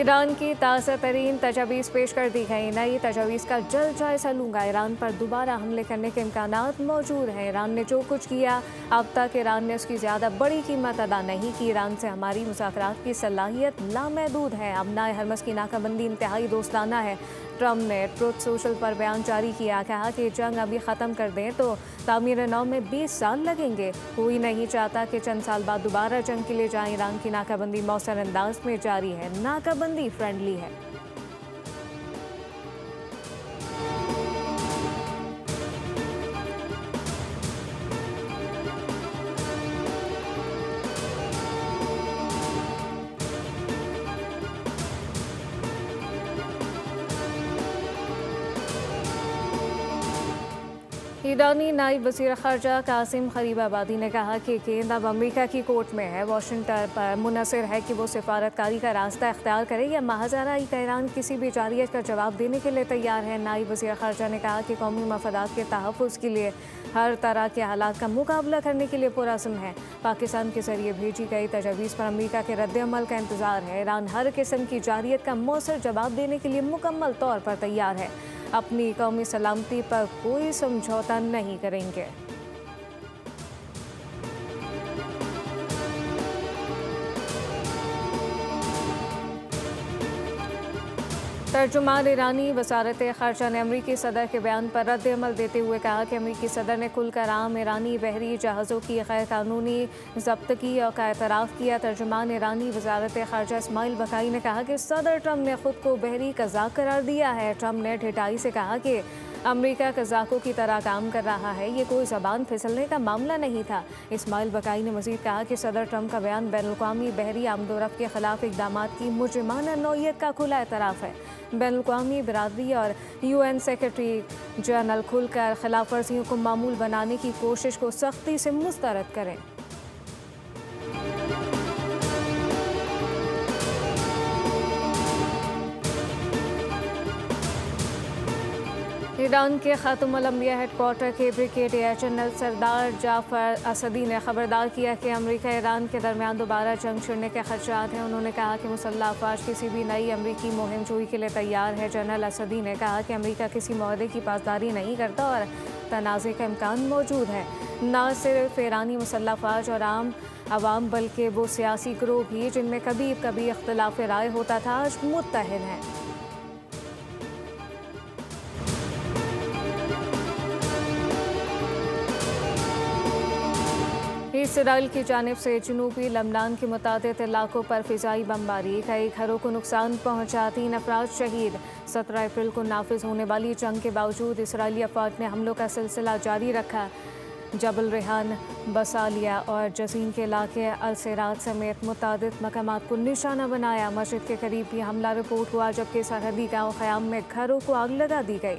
Iran की ताज़ा तरीन तजावीज़ पेश कर दी गई। नई तजावीज़ का जल्द जायजा लूँगा। ईरान पर दोबारा हमले करने के इम्कानात मौजूद हैं। ईरान ने जो कुछ किया अब तक ईरान ने उसकी ज़्यादा बड़ी कीमत अदा नहीं की। ईरान से हमारी मुज़ाकरात की सलाहियत लामहदूद है। अमनाए हरमस की नाकाबंदी इंतहाई दोस्ताना है। ट्रम्प ने ट्रुथ सोशल पर बयान जारी किया, कहा कि जंग अभी ख़त्म कर दें तो तामीर नौ में 20 साल लगेंगे। कोई नहीं चाहता कि चंद साल बाद दोबारा जंग के लिए जाएं। ईरान की नाकाबंदी मौसर अंदाज में जारी है, नाकाबंदी फ्रेंडली है। ईरानी नायब वज़ीर ख़ारजा कासिम ग़रीबाबादी ने कहा कि केंद्र अब अमरीका की कोर्ट में है। वाशिंगटन पर मुनहसर है कि वो सिफारतकारी का रास्ता इख्तियार करे या महाजराई का। ईरान किसी भी जारियत का जवाब देने के लिए तैयार है। नायब वज़ीर ख़ारजा ने कहा कि कौमी मफादात के तहफ़्फ़ुज़ के लिए हर तरह के हालात का मुकाबला करने के लिए पुरअज़्म है। पाकिस्तान के ज़रिए भेजी गई तजावीज़ पर अमरीका के रद्द-ए-अमल का इंतज़ार है। ईरान हर किस्म की जारियत का मौसर जवाब देने के लिए मुकम्मल तौर पर तैयार है। अपनी कौमी सलामती पर कोई समझौता नहीं करेंगे। तर्जुमान ईरानी वज़ारत ख़ारजा ने अमरीकी सदर के बयान पर रद्द-ए-अमल देते हुए कहा कि अमरीकी सदर ने खुलकर आम ईरानी बहरी जहाज़ों की गैर कानूनी ज़ब्तगी का एतराफ़ किया। तर्जुमान ईरानी वज़ारत ख़ारजा इस्माइल बकाई ने कहा कि सदर ट्रम्प ने खुद को बहरी कज़ाक करार दिया है। ट्रम्प ने ढिठाई से कहा कि अमरीका कज़ाकों की तरह काम कर रहा है, ये कोई ज़बान फिसलने का मामला नहीं था। इस्माइल बकाई ने मज़ीद कहा कि सदर ट्रम्प का बयान बैनुल-अक़वामी बहरी आमदोरफ़्त के ख़िलाफ़ इक़दामात की मुजरिमाना नौइयत का खुला एतराफ़ है। बैनुल-अक़वामी बिरादरी और UN सेक्रेटरी जनरल खुलकर खिलाफ वर्जियों को मामूल बनाने की कोशिश को सख्ती से मुस्तरद करें। ईरान के खातमुल अंबिया हेडक्वार्टर के ब्रिगेडियर जनरल सरदार जाफर असदी ने खबरदार किया कि अमेरिका ईरान के दरमियान दोबारा जंग छिड़ने के खदशात हैं। उन्होंने कहा कि मुसल्लह अफवाज किसी भी नई अमरीकी मुहिम जोई के लिए तैयार है। जनरल असदी ने कहा कि अमेरिका किसी मुआहदे की पासदारी नहीं करता और तनाज़े का इम्कान मौजूद है। न सिर्फ ईरानी मुसल्लह अफवाज और आम अवाम बल्कि वो सियासी ग्रोह भी जिनमें कभी कभी इख्तिलाफ राय होता था, आज मुत्तहिद हैं। इसराइल की जानिब से जनूबी लबनान के मुतादिद इलाकों पर फ़िज़ाई बमबारी, कई घरों को नुकसान पहुंचा, 3 अफराद शहीद। 17 अप्रैल को नाफिज होने वाली जंग के बावजूद इसराइली अफवाज ने हमलों का सिलसिला जारी रखा। जबल रेहान, बसालिया और जजीन के इलाके अलसरात समेत मुतादिद मकामात को निशाना बनाया। मस्जिद के करीब भी हमला रिपोर्ट हुआ, जबकि सरहदी गाँव ख़याम में घरों को आग लगा दी गई।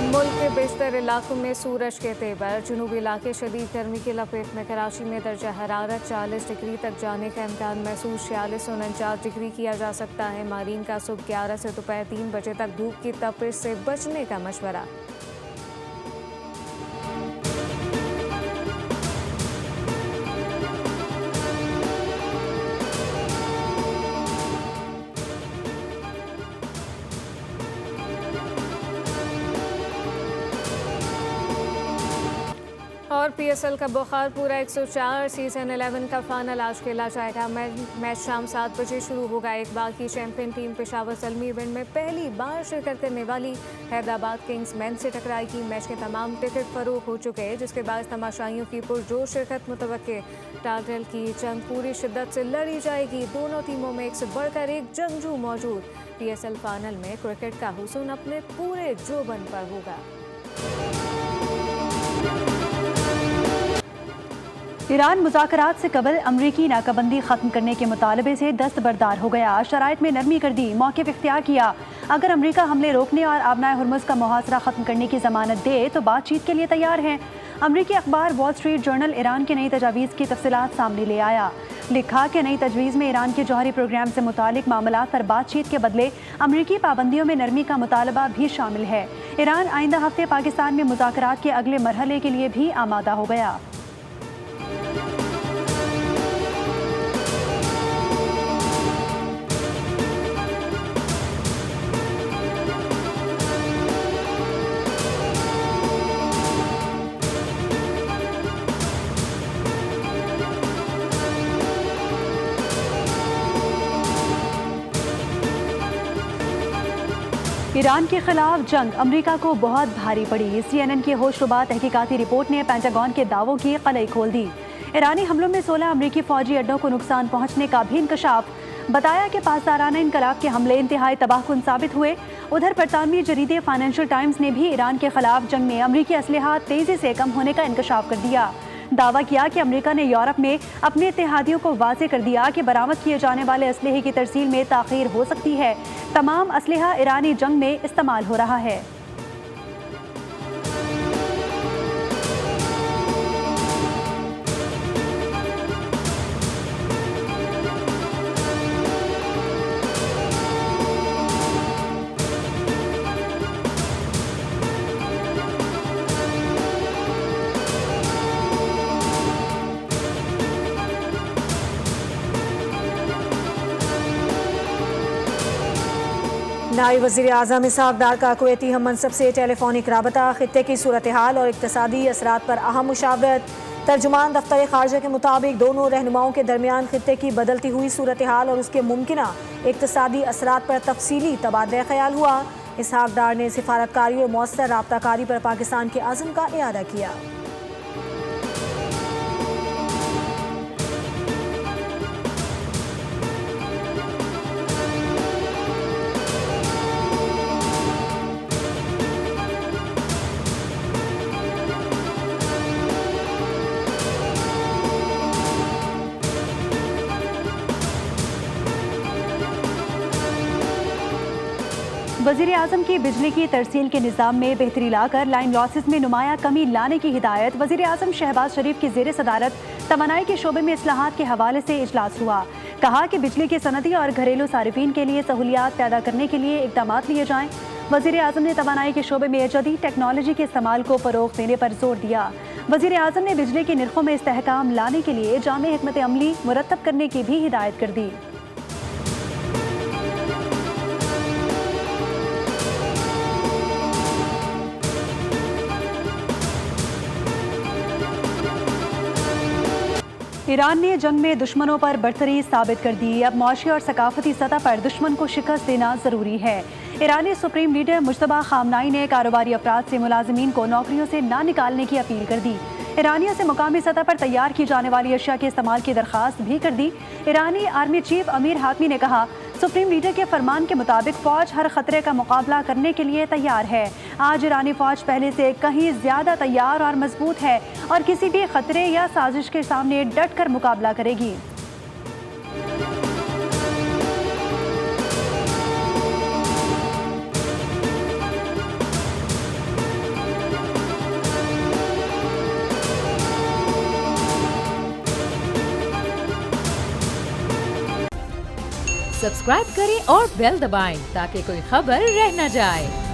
मुल्क के बेशतर इलाकों में सूरज के तेवर, जनूबी इलाके शदीद गर्मी की लपेट में। कराची में दर्जा हरारत 40 डिग्री तक जाने का इम्कान महसूस, 46 और 49 डिग्री किया जा सकता है। मारीन का सुबह 11 से दोपहर 3 बजे तक धूप की तपिश से बचने का मशवरा। और PSL का बुखार पूरा 104, सीज़न 11 का फाइनल आज खेला जाएगा। मैच शाम 7 बजे शुरू होगा। एक बाकी champion team Peshawar Zalmi event में पहली बार शिरकत करने वाली हैदराबाद किंग्स मैन से टकराएगी। मैच के तमाम टिकट फरोख्त हो चुके हैं, जिसके बाद तमाशाइयों की पुरजोर शिरकत मुतवक्के। टाइटल की जंग पूरी शिद्दत से लड़ी जाएगी। दोनों टीमों में एक से बढ़कर एक जंगजू मौजूद। PSL फाइनल में क्रिकेट का हुस्न अपने पूरे जोबन पर होगा। ईरान मुज़ाकरात से कबल अमरीकी नाकाबंदी ख़त्म करने के मुतालबे से दस्तबरदार हो गया। शराइत में नरमी कर दी, मौक़िफ़ इख्तियार किया। अगर अमरीका हमले रोकने और आबनाए हुर्मुज़ का मुहासरा ख़त्म करने की ज़मानत दे तो बातचीत के लिए तैयार हैं। अमरीकी अखबार वॉल स्ट्रीट जर्नल ईरान की नई तजावीज़ की तफसीलात सामने ले आया। लिखा कि नई तजवीज़ में ईरान के जौहरी प्रोग्राम से मुतालिक मामलात पर बातचीत के बदले अमरीकी पाबंदियों में नरमी का मुतालबा भी शामिल है। ईरान आइंदा हफ्ते पाकिस्तान में मुज़ाकरात के अगले मरहले के लिए भी आमादा हो गया। ईरान के खिलाफ जंग अमेरिका को बहुत भारी पड़ी। CNN की होशरुबा तहकीकाती रिपोर्ट ने पेंटागन के दावों की कलई खोल दी। ईरानी हमलों में 16 अमेरिकी फौजी अड्डों को नुकसान पहुंचने का भी इंकशाफ। बताया कि पासदाराना इनकलाब के हमले इंतहाई तबाहकुन साबित हुए। उधर बरतानवी जरीदे फाइनेंशियल टाइम्स ने भी ईरान के खिलाफ जंग में अमेरिकी असलहा तेजी से कम होने का इंकशाफ कर दिया। दावा किया कि अमेरिका ने यूरोप में अपने इत्तेहादियों को वाज़ेह कर दिया कि बरामद किए जाने वाले असलहे की तरसील में ताख़ीर हो सकती है। तमाम असलहा ईरानी जंग में इस्तेमाल हो रहा है। नायब वज़ीर आज़म इसहाक़ डार का कुवैती हम मनसब से टेलीफोनिक राबता, खित्ते की सूरत हाल और इक़्तिसादी असरात पर अहम मुशावरत। तर्जुमान दफ्तर ख़ारजा के मुताबिक दोनों रहनुमाओं के दरमियान खित्ते की बदलती हुई सूरत हाल और उसके मुमकिना इक़्तिसादी असरात पर तफसीली तबादला ख्याल हुआ। इसहाक़ डार ने सिफारतकारी और मौसर राबताकारी पर पाकिस्तान के अज़्म का इआदा किया। वज़ीर आज़म की बिजली की तरसील के निज़ाम में बेहतरी लाकर लाइन लॉसेस में नुमाया कमी लाने की हिदायत। वज़ीर आज़म शहबाज शरीफ की ज़ेर सदारत तवानाई के शोबे में इस्लाहात के हवाले से इजलास हुआ। कहा कि बिजली के सनदी और घरेलू सारिफीन के लिए सहूलियात पैदा करने के लिए इक़दाम लिए जाएँ। वज़ीर आज़म ने तवानाई के शोबे में जदीद टेक्नोलॉजी के इस्तेमाल को फ़रोग़ देने पर जोर दिया। वज़ीर आज़म ने बिजली के निर्खों में इस्तेहकाम लाने के लिए जामे हिकमत अमली मुरतब करने की भी हिदायत कर दी। ईरान ने जंग में दुश्मनों पर बरतरी साबित कर दी। अब मुआशी और सकाफती सतह पर दुश्मन को शिकस्त देना ज़रूरी है। ईरानी सुप्रीम लीडर मुज्तबा खामनाई ने कारोबारी अफराद से मुलाजिमीन को नौकरियों से ना निकालने की अपील कर दी। ईरानियों से मुकामी सतह पर तैयार की जाने वाली अशिया के इस्तेमाल की दरख्वास्त भी कर दी। ईरानी आर्मी चीफ अमीर हातमी ने कहा, सुप्रीम लीडर के फरमान के मुताबिक फ़ौज हर खतरे का मुकाबला करने के लिए तैयार है। आज ईरानी फ़ौज पहले से कहीं ज़्यादा तैयार और मजबूत है और किसी भी खतरे या साजिश के सामने डट कर मुकाबला करेगी। सब्सक्राइब करें और बेल दबाएं ताकि कोई खबर रह न जाए।